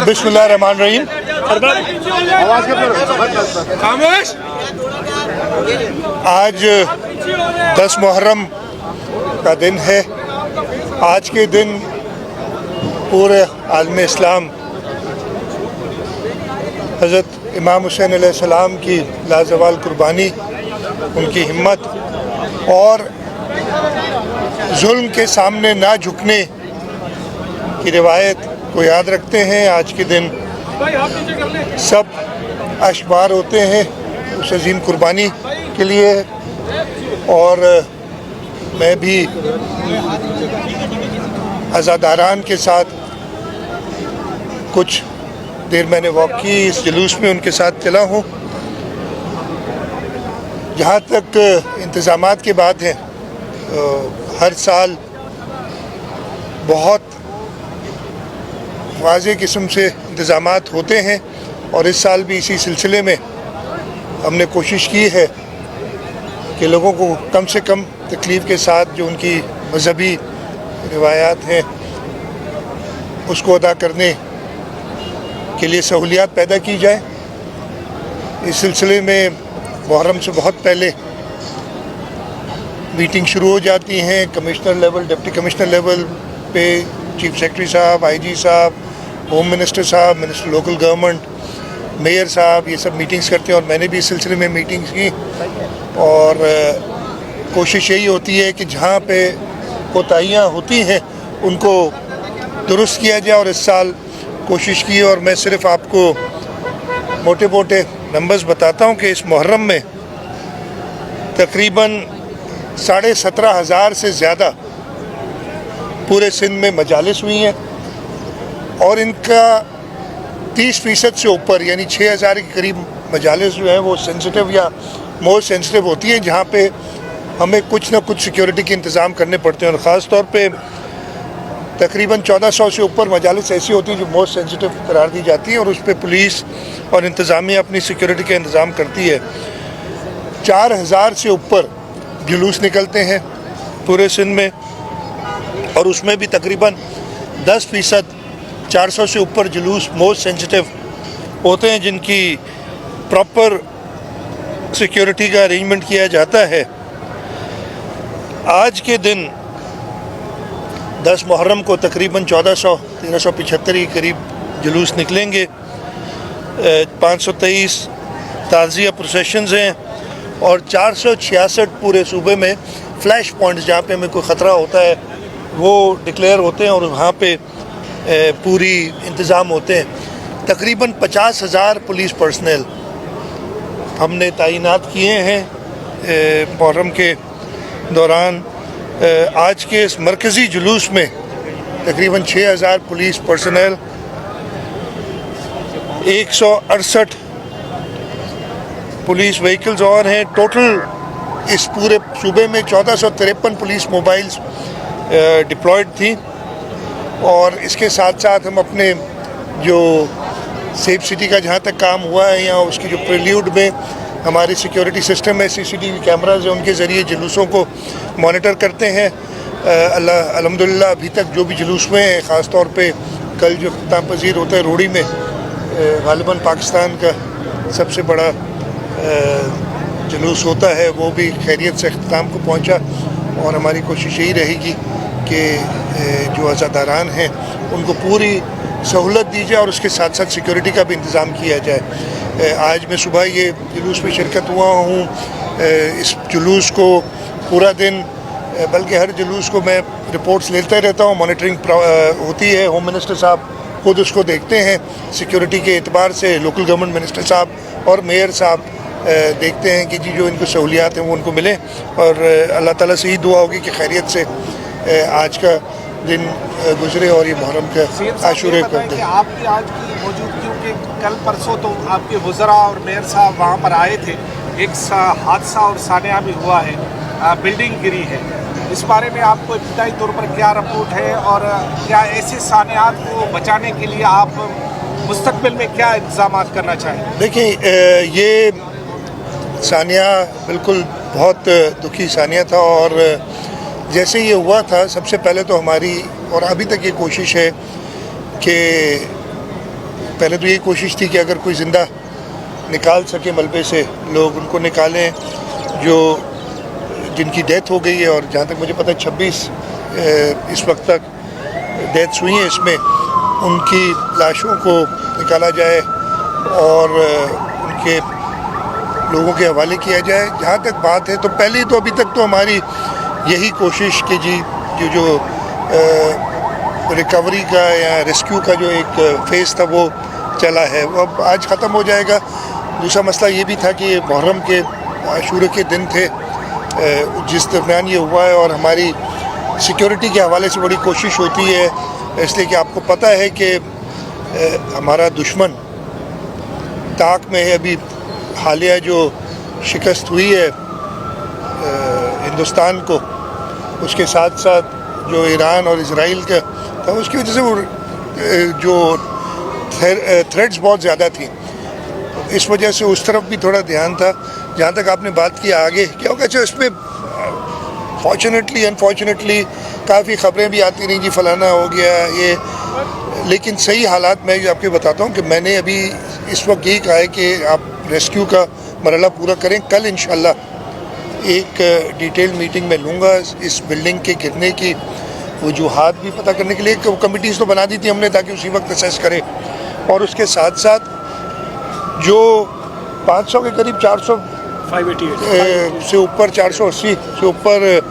बिस्मिल्लाहिर्रहमानिर्रहीम। आज 10 मुहर्रम का दिन है। आज के दिन पूरे आलम इस्लाम हज़रत इमाम हुसैन अलैहिस्सलाम की लाजवाल कुर्बानी, उनकी हिम्मत और जुल्म के सामने ना झुकने की रिवायत को याद रखते हैं। आज के दिन सब अशबार होते हैं उस अजीम कुर्बानी के लिए, और मैं भी अज़ादारान के साथ कुछ देर मैंने वॉक की, इस जुलूस में उनके साथ चला हूँ। जहाँ तक इंतज़ामात की बात है, हर साल बहुत वाज़ेह किस्म से इंतज़ामात होते हैं और इस साल भी इसी सिलसिले में हमने कोशिश की है कि लोगों को कम से कम तकलीफ़ के साथ जो उनकी मज़हबी रिवायात हैं उसको अदा करने के लिए सहूलियात पैदा की जाए। इस सिलसिले में मुहर्रम से बहुत पहले मीटिंग शुरू हो जाती हैं। Commissioner level, deputy commissioner level पे चीफ सेक्रेटरी साहब, आईजी साहब, होम मिनिस्टर साहब, मिनिस्टर लोकल गवर्नमेंट, मेयर साहब, ये सब मीटिंग्स करते हैं और मैंने भी इस सिलसिले में मीटिंग्स की। और कोशिश यही होती है कि जहाँ पे कोताहियाँ होती हैं उनको दुरुस्त किया जाए। और इस साल कोशिश की, और मैं सिर्फ आपको मोटे मोटे नंबर्स बताता हूँ कि इस मुहर्रम में तकरीबन 17,500 से ज़्यादा पूरे सिंध में मजालिस हुई हैं और इनका 30% से ऊपर यानी 6,000 के करीब मजालिस जो है वो सेंसिटिव या मोस्ट सेंसिटिव होती है, जहाँ पे हमें कुछ ना कुछ सिक्योरिटी के इंतज़ाम करने पड़ते हैं। और ख़ास तौर पे तकरीबन 1400 से ऊपर मजालिस ऐसी होती हैं जो मोस्ट सेंसिटिव करार दी जाती हैं और उस पर पुलिस और इंतज़ामिया अपनी सिक्योरिटी का इंतज़ाम करती है। 4,000 से ऊपर जुलूस निकलते हैं पूरे सिंध में और उसमें भी तकरीबन 10% 400 से ऊपर जुलूस मोस्ट सेंसिटिव होते हैं जिनकी प्रॉपर सिक्योरिटी का अरेंजमेंट किया जाता है। आज के दिन 10 मुहर्रम को तकरीबन 1375 के करीब जुलूस निकलेंगे। 523 ताज़िया प्रोसेशंस हैं और 466 पूरे सूबे में फ्लैश पॉइंट्स जहाँ पे हमें कोई ख़तरा होता है वो डिक्लेयर होते हैं और वहाँ पे पूरी इंतज़ाम होते हैं। तकरीबन 50,000 पुलिस पर्सनल हमने तैनात किए हैं मुहर्रम के दौरान। आज के इस मरकज़ी जुलूस में तकरीबन 6,000 पुलिस पर्सनल, 168 पुलिस व्हीकल्स और हैं। टोटल इस पूरे सूबे में 1453 पुलिस मोबाइल्स डिप्लॉयड थी। और इसके साथ साथ हम अपने जो सेफ सिटी का जहाँ तक काम हुआ है या उसकी जो प्रील्यूड में हमारी सिक्योरिटी सिस्टम है, CCTV कैमराज है, उनके ज़रिए जुलूसों को मॉनिटर करते हैं। अल्हम्दुलिल्लाह अभी तक जो भी जुलूस हुए हैं, ख़ास तौर पे कल जो ख़िताम पज़ीर होता है रोड़ी में, गालिबन पाकिस्तान का सबसे बड़ा जुलूस होता है, वो भी खैरियत से अख्ताम को पहुँचा। और हमारी कोशिश यही रहेगी कि जो अज़ादारान हैं उनको पूरी सहूलत दी जाए और उसके साथ साथ सिक्योरिटी का भी इंतज़ाम किया जाए। आज मैं सुबह ये जुलूस में शिरकत हुआ हूँ। इस जुलूस को पूरा दिन, बल्कि हर जुलूस को मैं रिपोर्ट्स लेते रहता हूँ, मॉनिटरिंग होती है। होम मिनिस्टर साहब खुद उसको देखते हैं सिक्योरिटी के एतबार से, लोकल गवर्नमेंट मिनिस्टर साहब और मेयर साहब देखते हैं कि जी जो इनको सहूलियात हैं वो उनको मिले। और अल्लाह ताला से ही दुआ होगी कि खैरियत से आज का दिन गुजरे और ये मुहर्रम का आशूरे कर दें। आपकी आज की मौजूदगी के कल परसों तो आपके वज़रा और मेयर साहब वहाँ पर आए थे, एक हादसा और सानिया भी हुआ है, बिल्डिंग गिरी है। इस बारे में आपको इब्तिदाई तौर पर क्या रिपोर्ट है और क्या ऐसे सानियात को बचाने के लिए आप मुस्तक़बिल में क्या इंतज़ाम करना चाहें? देखिए, ये सानिया बिल्कुल बहुत दुखी सानिया था और जैसे ये हुआ था, सबसे पहले तो हमारी और अभी तक ये कोशिश है कि पहले तो यही कोशिश थी कि अगर कोई ज़िंदा निकाल सके मलबे से लोग उनको निकालें, जो जिनकी डेथ हो गई है, और जहाँ तक मुझे पता है 26 इस वक्त तक डेथ्स हुई हैं, इसमें उनकी लाशों को निकाला जाए और उनके लोगों के हवाले किया जाए। जहाँ तक बात है तो पहले तो अभी तक तो हमारी यही कोशिश कि जी जो रिकवरी का या रेस्क्यू का जो एक फेज़ था वो चला है, वो अब आज ख़त्म हो जाएगा। दूसरा मसला ये भी था कि मुहर्रम के आशूरा के दिन थे जिस दरमियान ये हुआ है, और हमारी सिक्योरिटी के हवाले से बड़ी कोशिश होती है, इसलिए कि आपको पता है कि हमारा दुश्मन ताक में है। अभी हालिया जो शिकस्त हुई है हिंदुस्तान को, उसके साथ साथ जो ईरान और इजराइल का था, उसकी वजह से वो जो थ्रेट्स बहुत ज़्यादा थी, इस वजह से उस तरफ भी थोड़ा ध्यान था। जहाँ तक आपने बात की आगे क्या होगा, अच्छा इसमें फॉर्चुनेटली अनफॉर्चुनेटली काफ़ी खबरें भी आती रही जी फलाना हो गया ये, लेकिन सही हालात मैं आपके बताता हूँ कि मैंने अभी इस वक्त यही कहा है कि आप रेस्क्यू का मरहला पूरा करें। कल इंशाल्लाह एक डिटेल मीटिंग में लूँगा इस बिल्डिंग के गिरने की वजूहात भी पता करने के लिए। कमिटीज़ तो बना दी थी हमने ताकि उसी वक्त असेस करें, और उसके साथ साथ जो 500 के करीब 400 से ऊपर 480 से ऊपर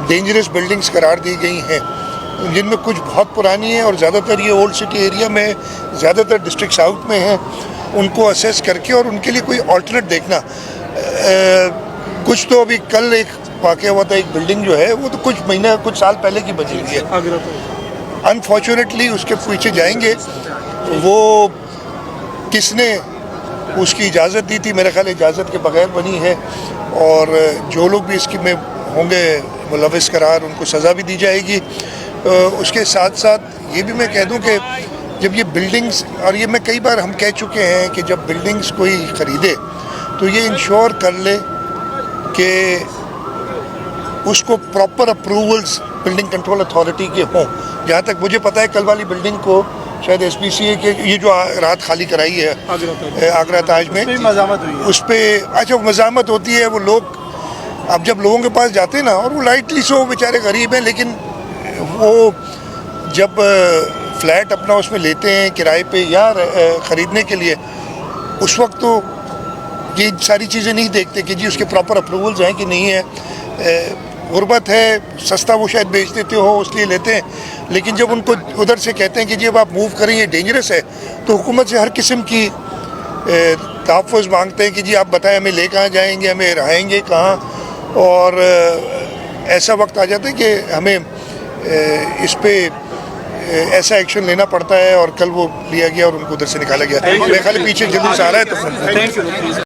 डेंजरस बिल्डिंग्स करार दी गई हैं, जिनमें कुछ बहुत पुरानी है और ज़्यादातर ये ओल्ड सिटी एरिया में, ज़्यादातर डिस्ट्रिक्ट साउथ में हैं, उनको असेस करके और उनके लिए कोई ऑल्टरनेट देखना। कुछ तो अभी कल एक वाक़या हुआ था, एक बिल्डिंग जो है वो तो कुछ साल पहले की बनी हुई है। अनफॉर्चुनेटली उसके पीछे जाएंगे, वो किसने उसकी इजाज़त दी थी, मेरे ख्याल इजाज़त के बगैर बनी है, और जो लोग भी इसकी में होंगे मुलविस करार, उनको सज़ा भी दी जाएगी। उसके साथ साथ ये भी मैं कह दूं कि जब ये बिल्डिंग्स, और ये मैं कई बार हम कह चुके हैं कि जब बिल्डिंग्स कोई ख़रीदे तो ये इंश्योर कर ले कि उसको proper approvals building control authority के हों। जहाँ तक मुझे पता है कल वाली बिल्डिंग को शायद SPCA के ये जो रात खाली कराई है आगरा ताज में, मज़ामत हुई है उस पर। अच्छा, मज़ामत होती है, वो लोग अब जब लोगों के पास जाते हैं ना, और वो लाइटली से वो बेचारे गरीब हैं, लेकिन वो जब फ्लैट अपना उसमें लेते हैं किराए पे या ख़रीदने के लिए, उस वक्त तो ये सारी चीज़ें नहीं देखते कि जी उसके प्रॉपर अप्रूवल्स हैं कि नहीं है। गुर्बत है, सस्ता वो शायद बेच देते हो इसलिए लेते हैं, लेकिन जब उनको उधर से कहते हैं कि जी अब आप मूव करें, ये डेंजरस है, तो हुकूमत से हर किस्म की तहफ़्फ़ुज़ मांगते हैं कि जी आप बताएं हमें ले कहाँ जाएंगे, हमें रहेंगे कहाँ, और ऐसा वक्त आ जाता है कि हमें इस पे ऐसा एक्शन लेना पड़ता है, और कल वो लिया गया और उनको उधर से निकाला गया। मेरे ख्याल पीछे जल्दी से आ रहा है तो